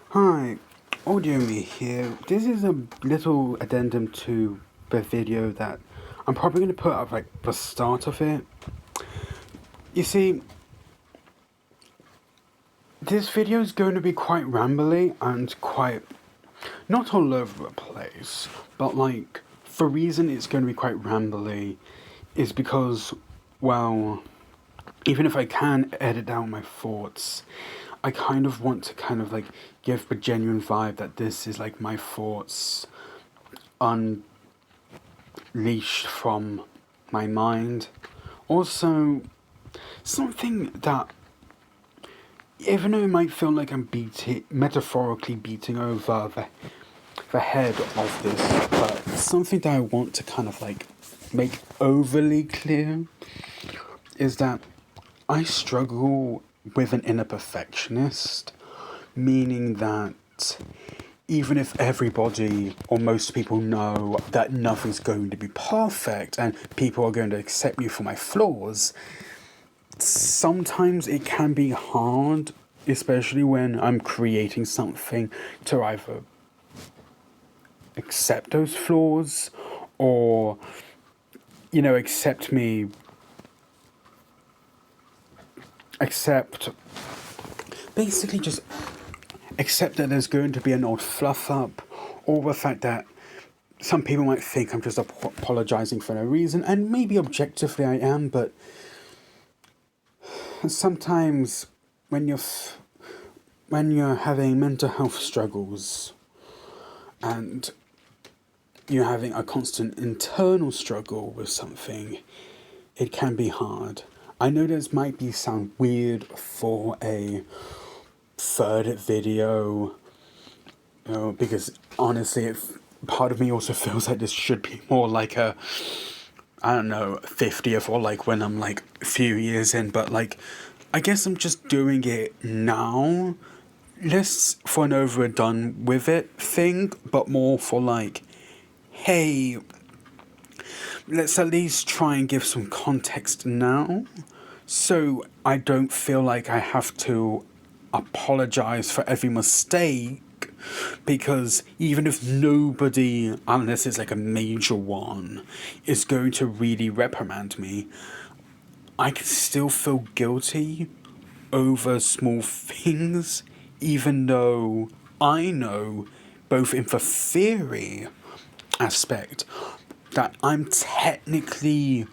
Hi, Audio Me here. This is a little addendum to the video that I'm probably going to put up like the start of it. You see, this video is going to be quite rambly and quite not all over the place, but like the reason it's going to be quite rambly is because, well, even if I can edit down my thoughts, I kind of want to kind of like give the genuine vibe that this is like my thoughts unleashed from my mind. Also, something that, even though it might feel like I'm metaphorically beating over the head of this, but something that I want to kind of like make overly clear is that I struggle with an inner perfectionist, meaning that even if everybody or most people know that nothing's going to be perfect and people are going to accept me for my flaws, sometimes it can be hard, especially when I'm creating something, to either accept those flaws or, accept basically just accept that there's going to be an old fluff up, or the fact that some people might think I'm just apologizing for no reason, and maybe objectively I am, but sometimes when you're having mental health struggles and you're having a constant internal struggle with something, it can be hard. I know this might sound weird for a third video, because honestly, part of me also feels like this should be more like a, I don't know, 50th, or like when I'm like a few years in, but like, I guess I'm just doing it now, less for an over done with it thing, but more for like, hey, let's at least try and give some context now, so I don't feel like I have to apologize for every mistake, because even if nobody, unless it's like a major one, is going to really reprimand me, I can still feel guilty over small things, even though I know, both in the theory aspect, that I'm technically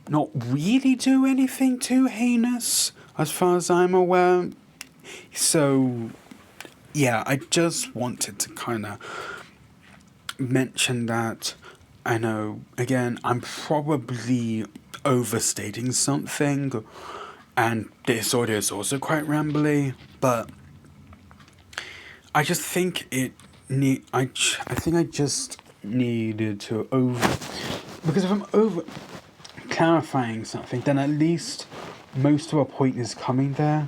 not really do anything too heinous, as far as I'm aware. So, yeah, I just wanted to kind of mention that. I know, again, I'm probably overstating something, and this audio is also quite rambly, but I just think I think I just needed to because if I'm over clarifying something, then at least most of a point is coming there.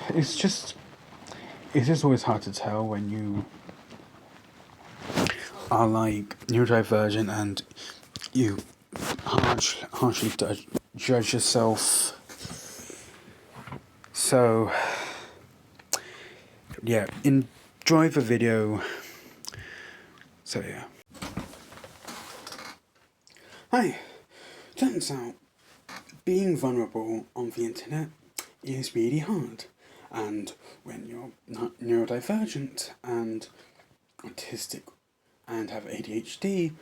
It's just always hard to tell when you are like neurodivergent and you harshly judge yourself. So yeah, enjoy the video. So yeah. Hi. Turns out being vulnerable on the internet is really hard. And when you're not neurodivergent and autistic and have ADHD,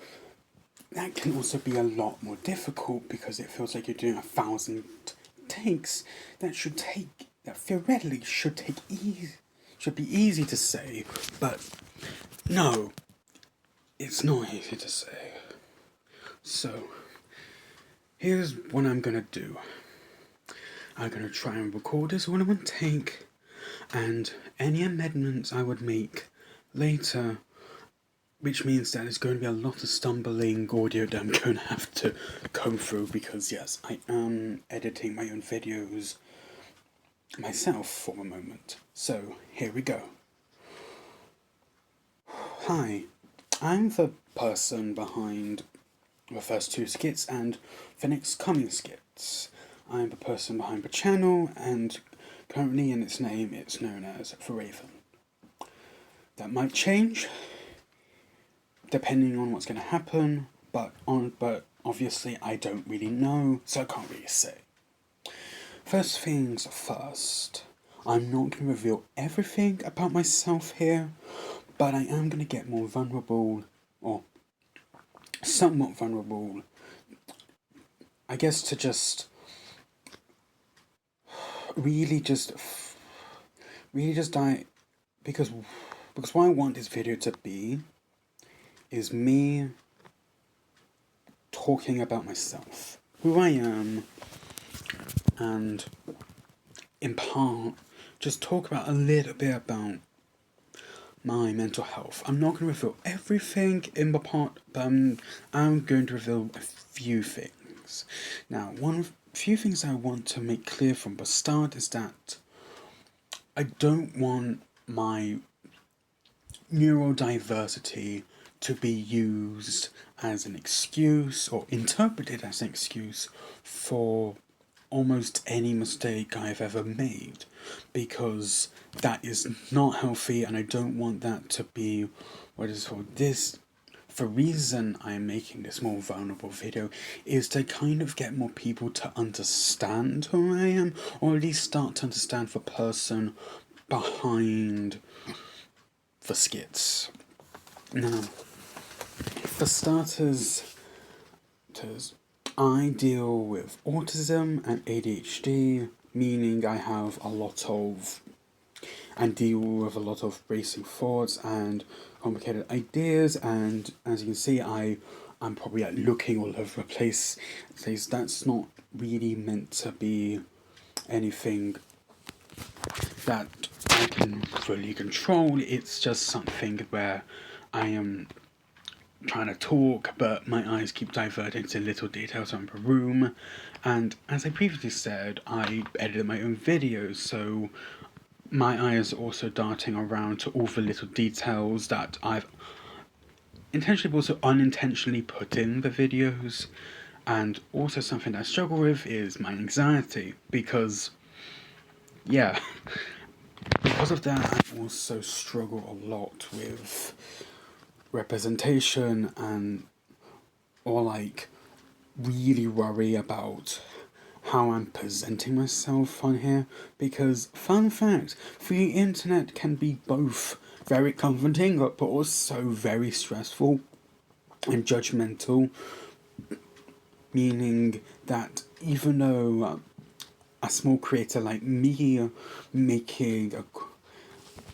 that can also be a lot more difficult, because it feels like you're doing 1,000 takes that theoretically should be easy to say, but no, it's not easy to say. So here's what I'm gonna do. I'm gonna try and record this all in one take, and any amendments I would make later, which means that there's going to be a lot of stumbling audio that I'm going to have to comb through, because yes, I am editing my own videos myself for the moment. So here we go. Hi, I'm the person behind the first two skits and the next coming skits. I'm the person behind the channel and Currently in its name, it's known as Foraven. That might change depending on what's going to happen, but obviously I don't really know, so I can't really say. First things first, I'm not going to reveal everything about myself here, but I am going to get more vulnerable, or somewhat vulnerable, I guess, to just really just die, because what I want this video to be is me talking about myself, who I am, and in part just talk about a little bit about my mental health. I'm not going to reveal everything in the part, but I'm going to reveal a few things. Now, few things I want to make clear from the start is that I don't want my neurodiversity to be used as an excuse or interpreted as an excuse for almost any mistake I've ever made, because that is not healthy, and I don't want that to be what is called this. The reason I'm making this more vulnerable video is to kind of get more people to understand who I am, or at least start to understand the person behind the skits. Now, for starters, I deal with autism and ADHD, meaning I have and deal with a lot of racing thoughts and complicated ideas, and as you can see, I'm probably looking all over the place. That's not really meant to be anything that I can fully control. It's just something where I am trying to talk, but my eyes keep diverting to little details around the room. And as I previously said, I edited my own videos, so my eyes are also darting around to all the little details that I've intentionally but also unintentionally put in the videos. And also something that I struggle with is my anxiety, because because of that, I also struggle a lot with representation or really worry about how I'm presenting myself on here, because fun fact, the internet can be both very comforting but also very stressful and judgmental, meaning that even though a small creator like me making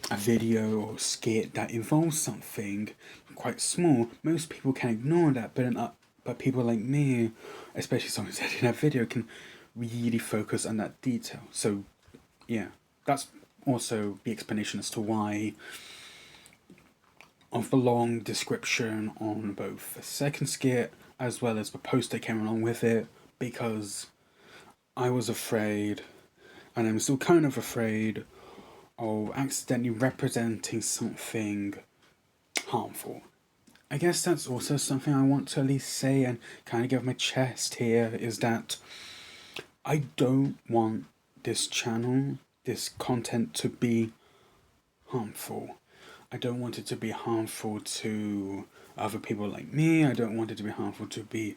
a video or skit that involves something quite small, most people can ignore that, but people like me, especially someone who's editing a video, can really focus on that detail. So yeah, that's also the explanation as to why of the long description on both the second skit as well as the post that came along with it, because I was afraid, and I'm still kind of afraid, of accidentally representing something harmful. I guess that's also something I want to at least say and kind of get off my chest here, is that I don't want this channel, this content, to be harmful. I don't want it to be harmful to other people like me. I don't want it to be harmful to the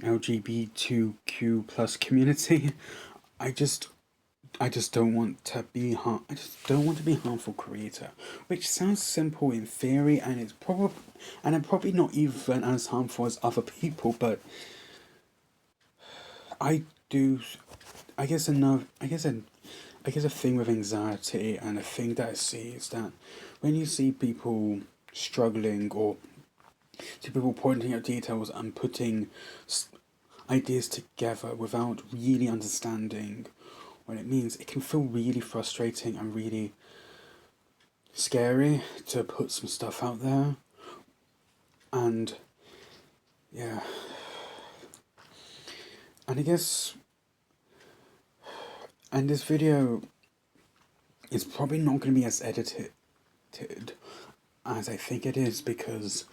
LGBTQ plus community. I just don't want to be I just don't want to be a harmful creator, which sounds simple in theory, and I'm probably not even as harmful as other people, but I do. I guess a thing with anxiety, and a thing that I see, is that when you see people struggling, or see people pointing out details and putting ideas together without really understanding what it means, it can feel really frustrating and really scary to put some stuff out there. And yeah, and I guess, and this video is probably not going to be as edited as I think it is, because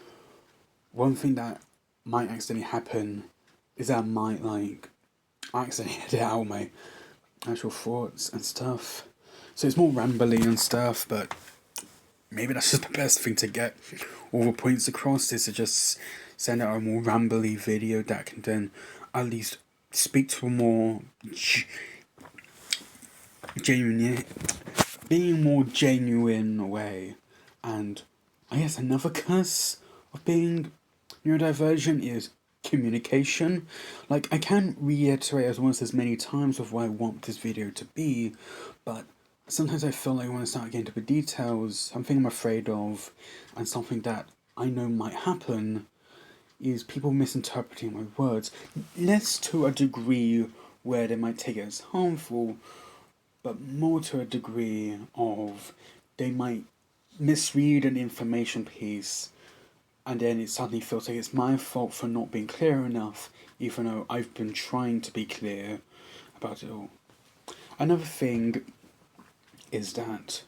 one thing that might accidentally happen is that I might accidentally edit out my actual thoughts and stuff, So it's more rambly and stuff, but maybe that's just the best thing to get all the points across, is to just send out a more rambly video that can then at least speak to a more genuine, being more genuine way. And I guess another curse of being neurodivergent is communication. Like, I can't reiterate as many times of what I want this video to be, but sometimes I feel like when I start getting into the details, something I'm afraid of, and something that I know might happen, is people misinterpreting my words. Less to a degree where they might take it as harmful, but more to a degree of they might misread an information piece, and then it suddenly feels like it's my fault for not being clear enough, even though I've been trying to be clear about it all. Another thing is that,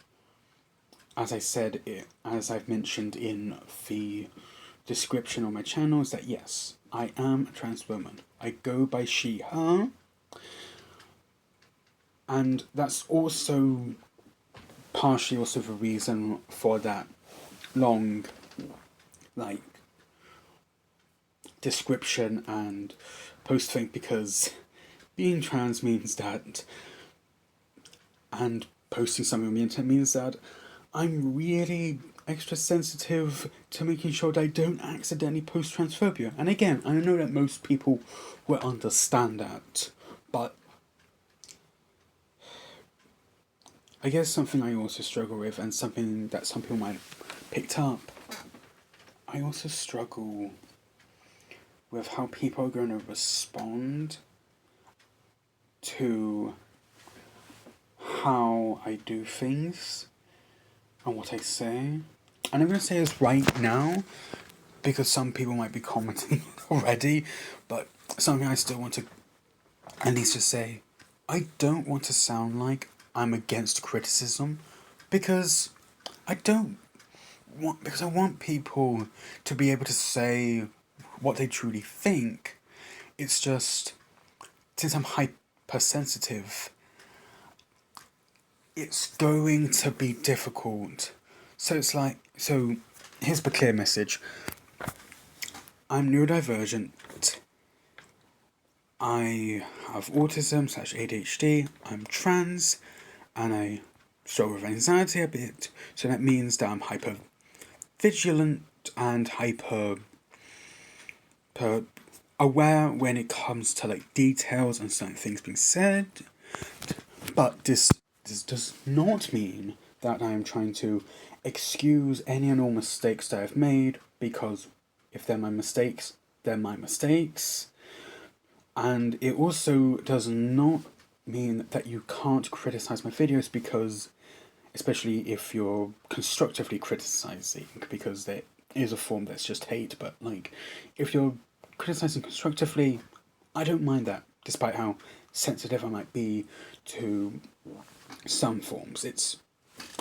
as I've mentioned in the description on my channel, is that yes, I am a trans woman. I go by she, her, and that's also partially also the reason for that long, like, description and post thing, because being trans means that, and posting something on the internet means that I'm really extra sensitive to making sure that I don't accidentally post transphobia. And again, I know that most people will understand that, but I guess something I also struggle with, and something that some people might have picked up, I also struggle with how people are going to respond to how I do things and what I say. And I'm going to say this right now, because some people might be commenting already, but something I still want to at least just say. I don't want to sound like I'm against criticism, because I want people to be able to say what they truly think. It's just, since I'm hypersensitive, it's going to be difficult. So here's the clear message. I'm neurodivergent. I have autism/ADHD. I'm trans, and I struggle with anxiety a bit. So that means that I'm hyper vigilant and hyper aware when it comes to like details and certain things being said. But this does not mean that I am trying to excuse any and all mistakes that I've made, because if they're my mistakes, they're my mistakes. And it also does not mean that you can't criticize my videos, because, especially if you're constructively criticizing, because there is a form that's just hate, but like, if you're criticizing constructively, I don't mind that, despite how sensitive I might be to some forms.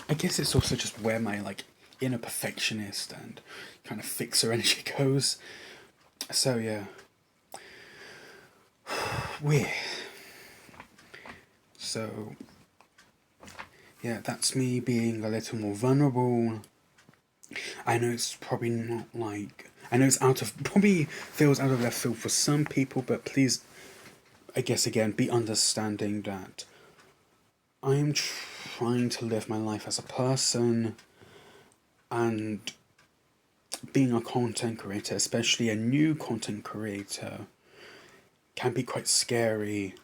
I guess it's also just where my like inner perfectionist and kind of fixer energy goes. So yeah. So yeah, that's me being a little more vulnerable. I know it's probably not like, I know it's probably feels out of left field for some people, but please, I guess again, be understanding that I am trying to live my life as a person, and being a content creator, especially a new content creator, can be quite scary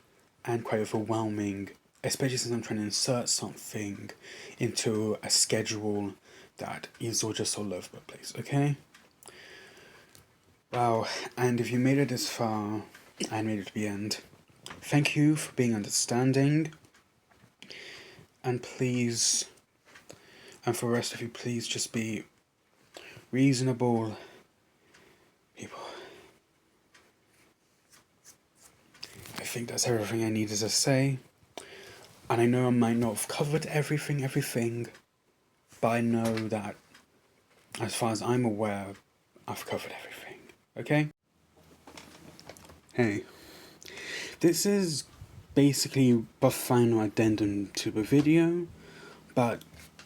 and quite overwhelming, especially since I'm trying to insert something into a schedule that is all just all over the place, okay? Wow, and if you made it this far and made it to the end, thank you for being understanding, and please, and for the rest of you, please just be reasonable people. I think that's everything I needed to say, and I know I might not have covered everything, but I know that, as far as I'm aware, I've covered everything, okay? Hey, this is basically the final addendum to the video. But,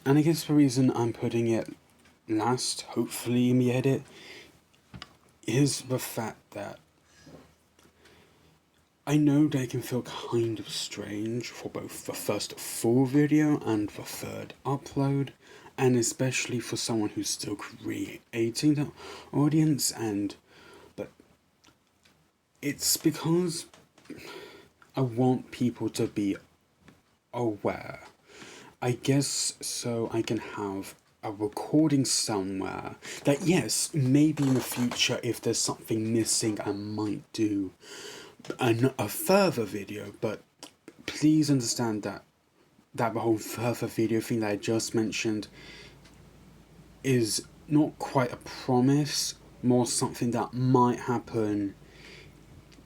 and I guess the reason I'm putting it last, hopefully in the edit, is the fact that I know they can feel kind of strange for both the first full video and the third upload, and especially for someone who's still creating the audience, but it's because I want people to be aware. I guess so I can have a recording somewhere that, yes, maybe in the future if there's something missing I might do a further video, but please understand that the whole further video thing that I just mentioned is not quite a promise, more something that might happen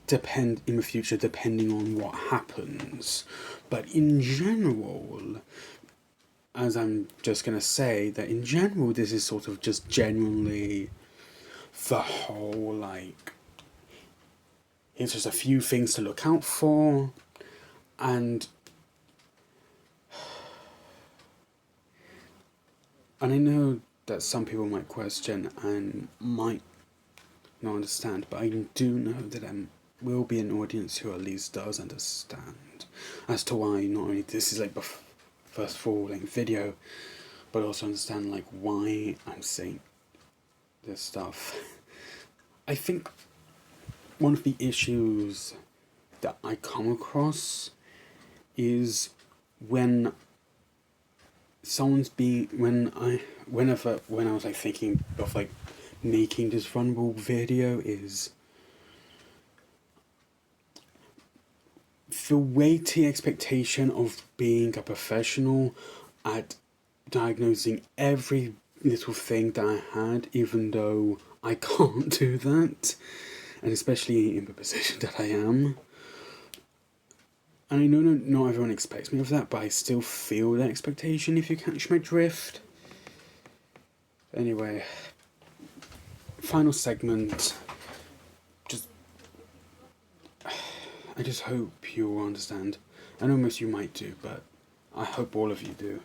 in the future depending on what happens. But in general, as I'm just gonna say, that in general this is sort of just genuinely the whole, like, here's just a few things to look out for, and I know that some people might question and might not understand, but I do know that there will be an audience who at least does understand as to why not only this is like the first full-length video, but also understand like why I'm saying this stuff. I think one of the issues that I come across is when someone's when I was like thinking of like making this vulnerable video, is the weighty expectation of being a professional at diagnosing every little thing that I had, even though I can't do that, and especially in the position that I am. And I know not everyone expects me of that, but I still feel that expectation, if you catch my drift. Anyway, final segment. I just hope you all understand. I know most of you might do, but I hope all of you do.